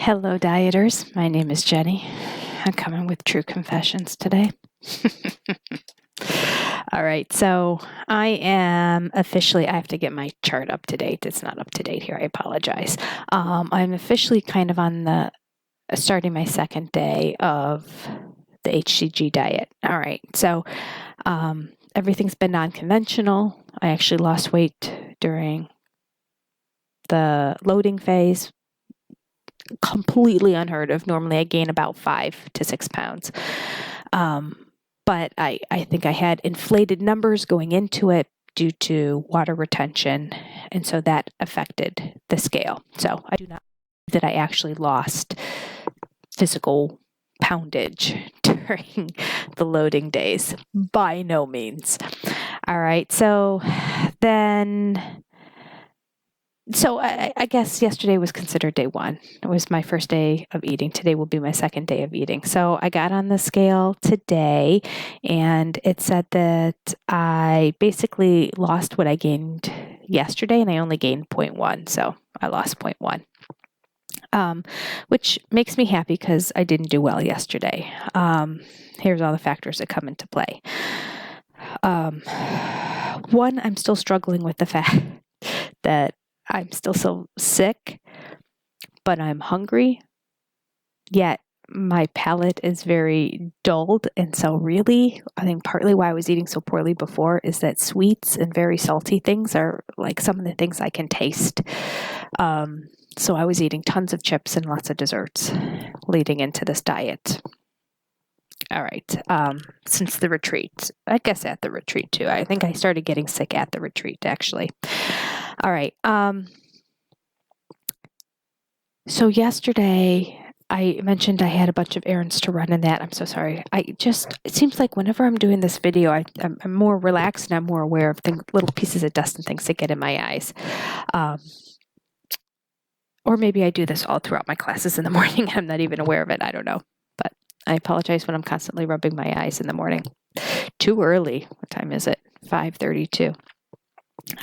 Hello, dieters. My name is Jenny. I'm coming with true confessions today. All right, so I have to get my chart up to date. It's not up to date here. I apologize. I'm officially kind of on starting my second day of the HCG diet. All right, so everything's been non-conventional. I actually lost weight during the loading phase. Completely unheard of. Normally I gain about 5 to 6 pounds. But I think I had inflated numbers going into it due to water retention, and so that affected the scale. So I do not believe that I actually lost physical poundage during the loading days. By no means. All right, so I guess yesterday was considered day one. It was my first day of eating. Today will be my second day of eating. So I got on the scale today, and it said that I basically lost what I gained yesterday, and I only gained 0.1. So I lost 0.1, which makes me happy because I didn't do well yesterday. Here's all the factors that come into play. One, I'm still struggling with the fact that I'm still so sick, but I'm hungry, yet my palate is very dulled. And so really, I think partly why I was eating so poorly before is that sweets and very salty things are like some of the things I can taste. So I was eating tons of chips and lots of desserts leading into this diet. All right. Since the retreat, I guess at the retreat too. I think I started getting sick at the retreat, actually. All right. So yesterday I mentioned I had a bunch of errands to run and that. I'm so sorry. It seems like whenever I'm doing this video, I'm more relaxed and I'm more aware of the little pieces of dust and things that get in my eyes. Or maybe I do this all throughout my classes in the morning and I'm not even aware of it. I don't know. But I apologize when I'm constantly rubbing my eyes in the morning. Too early. What time is it? 5:32.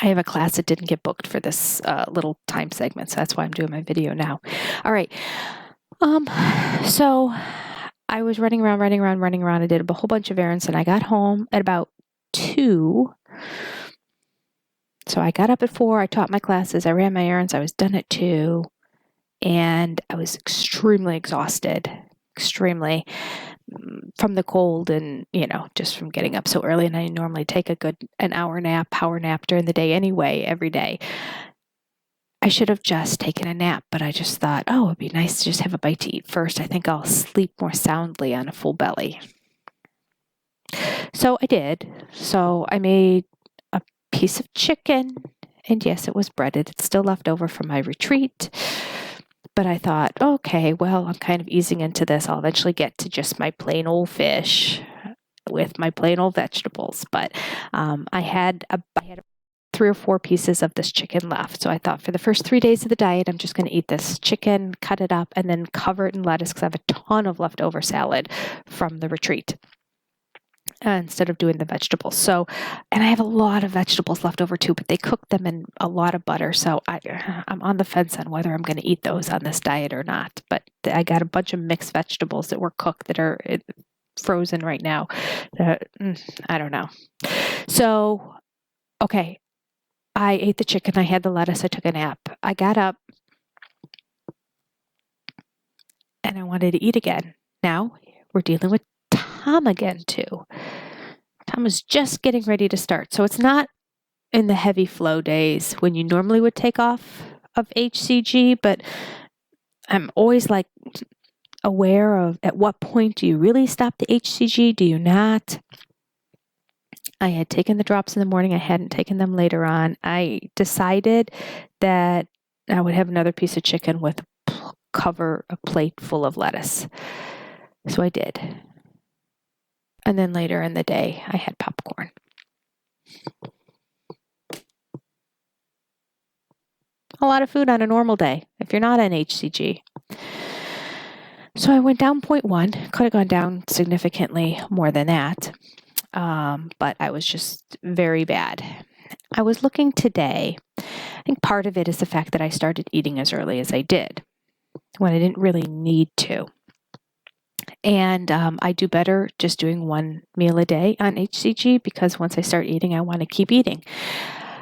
I have a class that didn't get booked for this little time segment, so that's why I'm doing my video now. All right. So I was running around. I did a whole bunch of errands, and I got home at about 2. So I got up at 4. I taught my classes. I ran my errands. I was done at 2, and I was extremely exhausted. Extremely. From the cold and, just from getting up so early. And I normally take an hour nap, power nap during the day anyway, every day. I should have just taken a nap, but I just thought, it'd be nice to just have a bite to eat first. I think I'll sleep more soundly on a full belly. So I did. So I made a piece of chicken, and yes, it was breaded. It's still left over from my retreat. But I thought, okay, well, I'm kind of easing into this. I'll eventually get to just my plain old fish with my plain old vegetables. But I had 3 or 4 pieces of this chicken left. So I thought for the first 3 days of the diet, I'm just going to eat this chicken, cut it up, and then cover it in lettuce because I have a ton of leftover salad from the retreat instead of doing the vegetables. So, and I have a lot of vegetables left over too, but they cook them in a lot of butter. So I'm on the fence on whether I'm going to eat those on this diet or not. But I got a bunch of mixed vegetables that were cooked that are frozen right now. I don't know. So, okay. I ate the chicken. I had the lettuce. I took a nap. I got up and I wanted to eat again. Now we're dealing with Tom again too. Tom is just getting ready to start. So it's not in the heavy flow days when you normally would take off of HCG, but I'm always like aware of at what point do you really stop the HCG? Do you not? I had taken the drops in the morning. I hadn't taken them later on. I decided that I would have another piece of chicken with a plate full of lettuce. So I did. And then later in the day, I had popcorn. A lot of food on a normal day if you're not on HCG. So I went down 0.1. Could have gone down significantly more than that. But I was just very bad. I was looking today. I think part of it is the fact that I started eating as early as I did. when I didn't really need to. And I do better just doing one meal a day on HCG because once I start eating, I want to keep eating.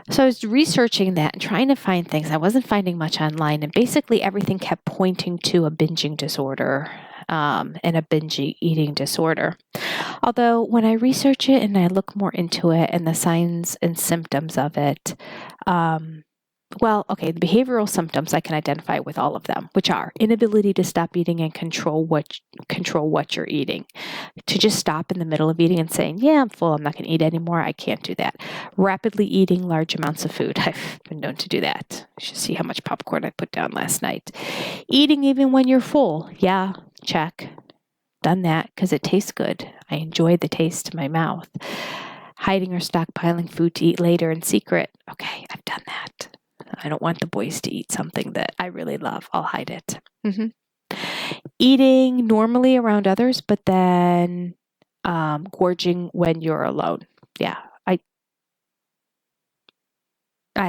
So I was researching that and trying to find things. I wasn't finding much online, and basically everything kept pointing to a binging disorder and a binge eating disorder. Although when I research it and I look more into it and the signs and symptoms of it, the behavioral symptoms I can identify with all of them, which are inability to stop eating and control what you're eating. To just stop in the middle of eating and saying, "Yeah, I'm full. I'm not going to eat anymore." I can't do that. Rapidly eating large amounts of food. I've been known to do that. You should see how much popcorn I put down last night. Eating even when you're full. Yeah, check. Done that because it tastes good. I enjoy the taste in my mouth. Hiding or stockpiling food to eat later in secret. Okay, I've done that. I don't want the boys to eat something that I really love. I'll hide it. Eating normally around others, but then gorging when you're alone. Yeah, I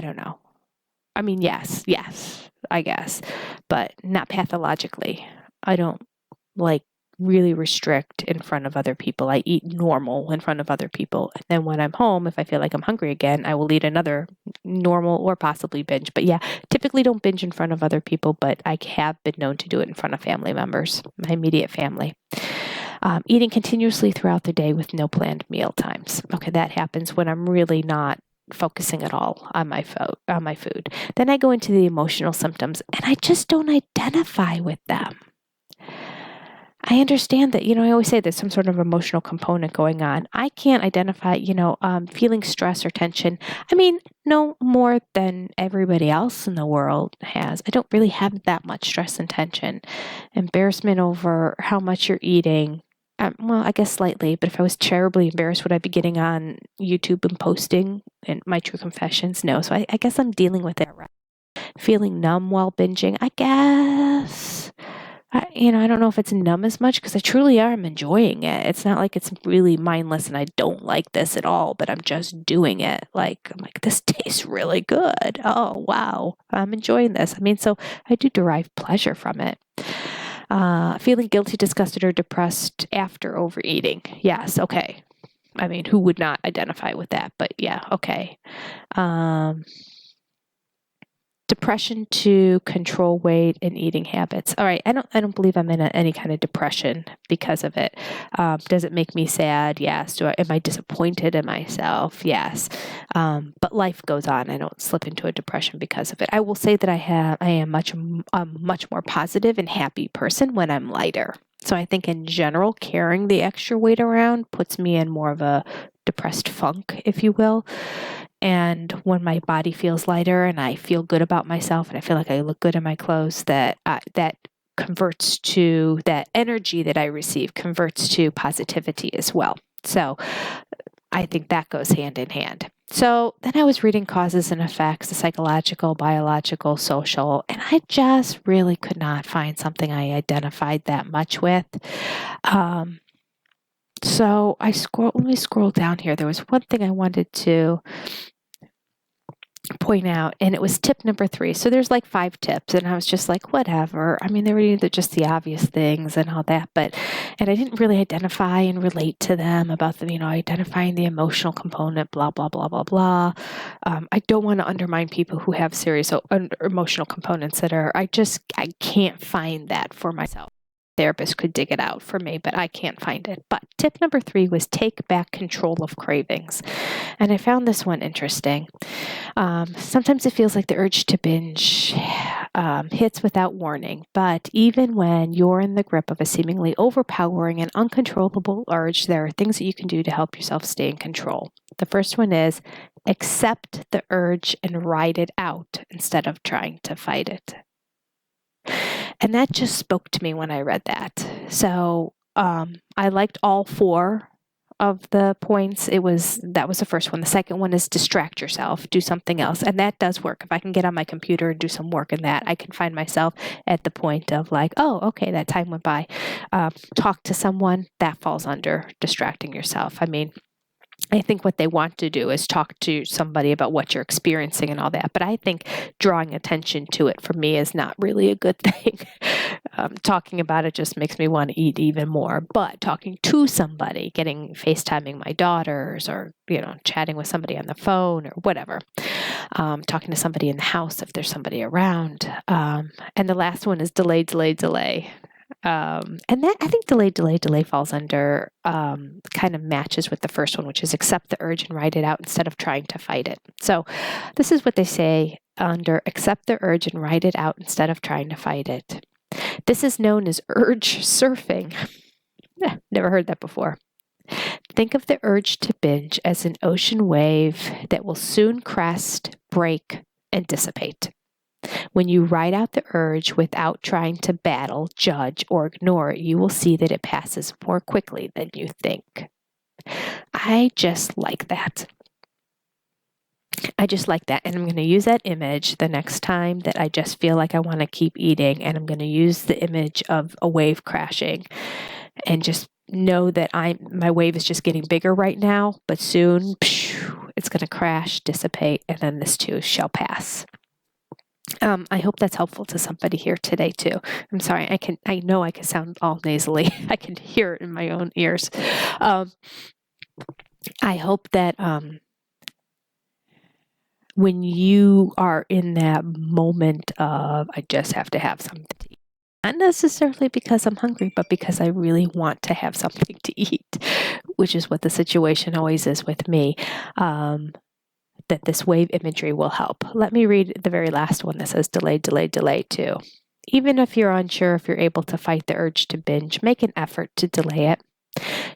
don't know. I mean, yes, I guess, but not pathologically. I don't like really restrict in front of other people. I eat normal in front of other people. And then when I'm home, if I feel like I'm hungry again, I will eat another normal or possibly binge. But yeah, typically don't binge in front of other people, but I have been known to do it in front of family members, my immediate family. Eating continuously throughout the day with no planned meal times. Okay, that happens when I'm really not focusing at all on my food. Then I go into the emotional symptoms and I just don't identify with them. I understand that, I always say there's some sort of emotional component going on. I can't identify, feeling stress or tension. I mean, no more than everybody else in the world has. I don't really have that much stress and tension. Embarrassment over how much you're eating. Well, I guess slightly, but if I was terribly embarrassed, would I be getting on YouTube and posting in my true confessions? No. So I guess I'm dealing with it, right? Feeling numb while binging, I guess. I don't know if it's numb as much because I truly am enjoying it. It's not like it's really mindless and I don't like this at all, but I'm just doing it. I'm like, this tastes really good. Oh, wow. I'm enjoying this. I mean, so I do derive pleasure from it. Feeling guilty, disgusted, or depressed after overeating. Yes, okay. I mean, who would not identify with that? But yeah, okay. Depression to control weight and eating habits. All right, I don't believe I'm in any kind of depression because of it. Does it make me sad? Yes. Am I disappointed in myself? Yes. But life goes on. I don't slip into a depression because of it. I will say that I am a much more positive and happy person when I'm lighter. So I think in general, carrying the extra weight around puts me in more of a depressed funk, if you will. And when my body feels lighter and I feel good about myself and I feel like I look good in my clothes, that converts to that energy that I receive converts to positivity as well. So I think that goes hand in hand. So then I was reading causes and effects, the psychological, biological, social, and I just really could not find something I identified that much with. So let me scroll down here. There was one thing I wanted to point out, and it was tip number 3. So there's like 5 tips, and I was just like, whatever. I mean, they were either just the obvious things and all that, and I didn't really identify and relate to them about the, identifying the emotional component, blah, blah, blah, blah, blah. I don't want to undermine people who have serious emotional components I can't find that for myself. Therapist could dig it out for me, but I can't find it. But tip number 3 was take back control of cravings. And I found this one interesting. Sometimes it feels like the urge to binge hits without warning, but even when you're in the grip of a seemingly overpowering and uncontrollable urge, there are things that you can do to help yourself stay in control. The first one is accept the urge and ride it out instead of trying to fight it. And that just spoke to me when I read that. So I liked all 4 of the points. That was the first one. The second one is distract yourself, do something else. And that does work. If I can get on my computer and do some work in that, I can find myself at the point of like, oh, okay, that time went by. Talk to someone, that falls under distracting yourself. I mean, I think what they want to do is talk to somebody about what you're experiencing and all that. But I think drawing attention to it for me is not really a good thing. Talking about it just makes me want to eat even more. But talking to somebody, FaceTiming my daughters, or chatting with somebody on the phone or whatever, talking to somebody in the house if there's somebody around. And the last one is delay, delay, delay. And that, I think delay falls under, kind of matches with the first one, which is accept the urge and write it out instead of trying to fight it. So this is what they say under accept the urge and write it out instead of trying to fight it. This is known as urge surfing. Never heard that before. Think of the urge to binge as an ocean wave that will soon crest, break, and dissipate. When you write out the urge without trying to battle, judge, or ignore it, you will see that it passes more quickly than you think. I just like that. And I'm going to use that image the next time that I just feel like I want to keep eating, and I'm going to use the image of a wave crashing and just know that my wave is just getting bigger right now, but soon it's going to crash, dissipate, and then this too shall pass. I hope that's helpful to somebody here today too. I'm sorry, I know I can sound all nasally. I can hear it in my own ears. I hope that when you are in that moment of, I just have to have something to eat, not necessarily because I'm hungry, but because I really want to have something to eat, which is what the situation always is with me, that this wave imagery will help. Let me read the very last one that says delay, delay, delay too. Even if you're unsure if you're able to fight the urge to binge, make an effort to delay it.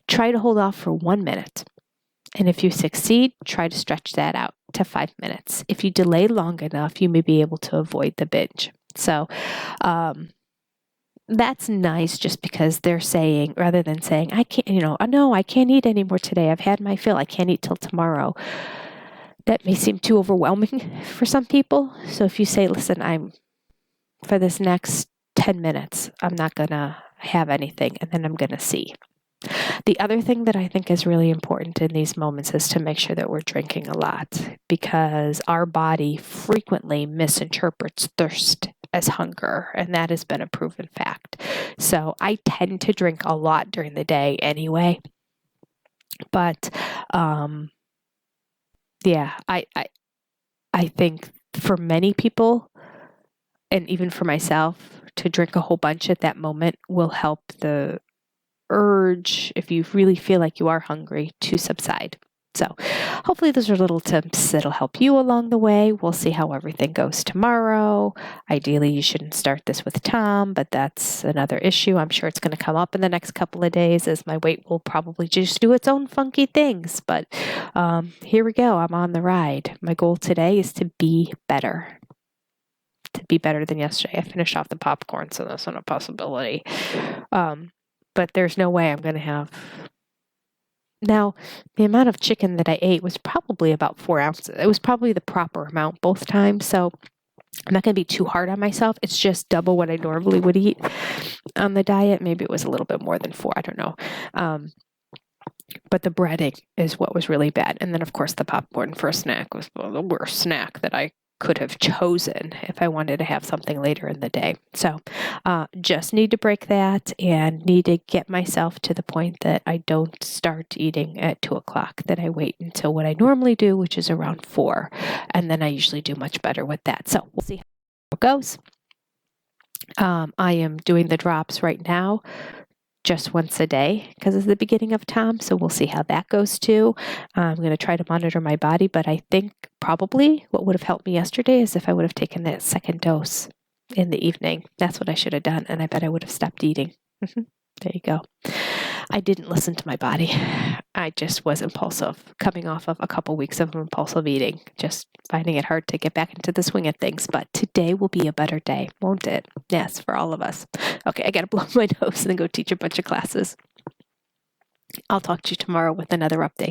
Try to hold off for 1 minute. And if you succeed, try to stretch that out to 5 minutes. If you delay long enough, you may be able to avoid the binge. So that's nice, just because they're saying, rather than saying, I can't, no, I can't eat anymore today. I've had my fill. I can't eat till tomorrow. That may seem too overwhelming for some people. So if you say, listen, for this next 10 minutes, I'm not going to have anything, and then I'm going to see. The other thing that I think is really important in these moments is to make sure that we're drinking a lot, because our body frequently misinterprets thirst as hunger, and that has been a proven fact. So I tend to drink a lot during the day anyway, but yeah, I think for many people, and even for myself, to drink a whole bunch at that moment will help the urge, if you really feel like you are hungry, to subside. So hopefully those are little tips that'll help you along the way. We'll see how everything goes tomorrow. Ideally, you shouldn't start this with Tom, but that's another issue. I'm sure it's going to come up in the next couple of days, as my weight will probably just do its own funky things. But here we go. I'm on the ride. My goal today is to be better. To be better than yesterday. I finished off the popcorn, so that's not a possibility. But there's no way I'm going to have... Now, the amount of chicken that I ate was probably about 4 ounces. It was probably the proper amount both times, so I'm not going to be too hard on myself. It's just double what I normally would eat on the diet. Maybe it was a little bit more than 4. I don't know. But the breading is what was really bad. And then, of course, the popcorn for a snack was the worst snack that I could have chosen if I wanted to have something later in the day. So just need to break that, and need to get myself to the point that I don't start eating at 2 o'clock, that I wait until what I normally do, which is around 4. And then I usually do much better with that. So we'll see how it goes. I am doing the drops right now, just once a day, because it's the beginning of Tom, so we'll see how that goes too. I'm going to try to monitor my body, but I think probably what would have helped me yesterday is if I would have taken that second dose in the evening. That's what I should have done, and I bet I would have stopped eating. There you go. I didn't listen to my body. I just was impulsive, coming off of a couple weeks of impulsive eating, just finding it hard to get back into the swing of things. But today will be a better day, won't it? Yes, for all of us. Okay, I got to blow my nose and then go teach a bunch of classes. I'll talk to you tomorrow with another update.